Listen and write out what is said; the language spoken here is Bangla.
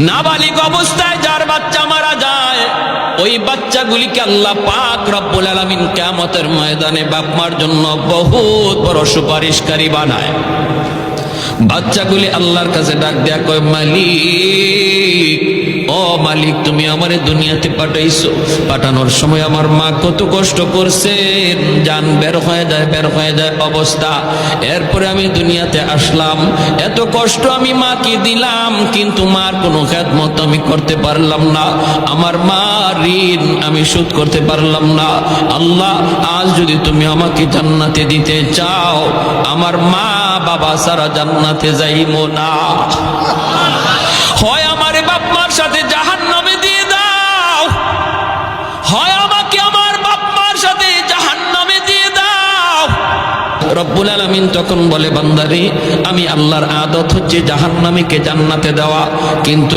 নাবালিগ অবস্থায় যার বাচ্চা মারা যায়, ওই বাচ্চাগুলিকে আল্লাহ পাক রব্বুল আলামিন কিয়ামতের ময়দানে বাপ মার জন্য বহুত বড় সুপারিশকারী বানায়। বাচ্চাগুলি আল্লাহর কাছে ডাক দেয়া কয়, মালিক, ও মালিক, তুমি আমারে দুনিয়াতে পাঠাইছো, পাঠানোর সময় আমার মা কত কষ্ট করছেন, জান বের হয়ে যায় অবস্থা। এরপরে আমি দুনিয়াতে আসলাম, এত কষ্ট আমি মাকে দিলাম, কিন্তু মার কোনো খেদমত আমি করতে পারলাম না, আমার মা ঋণ আমি শোধ করতে পারলাম না। আল্লাহ, আজ যদি তুমি আমাকে জান্নাতে দিতে চাও, আমার মা বাবা সারা জান্নাতে যাইবো না, হয় আমারে বাপ মার সাথে জাহান্নামে দিয়ে দাও, হয় আমাকে আমার বাপ মার সাথে জাহান্নামে দিয়ে দাও। রব্বুল আলামিন তখন বলে, বান্দারে, আমি আল্লাহর আদত হচ্ছে জাহান্নামীকে জান্নাতে দেওয়া, কিন্তু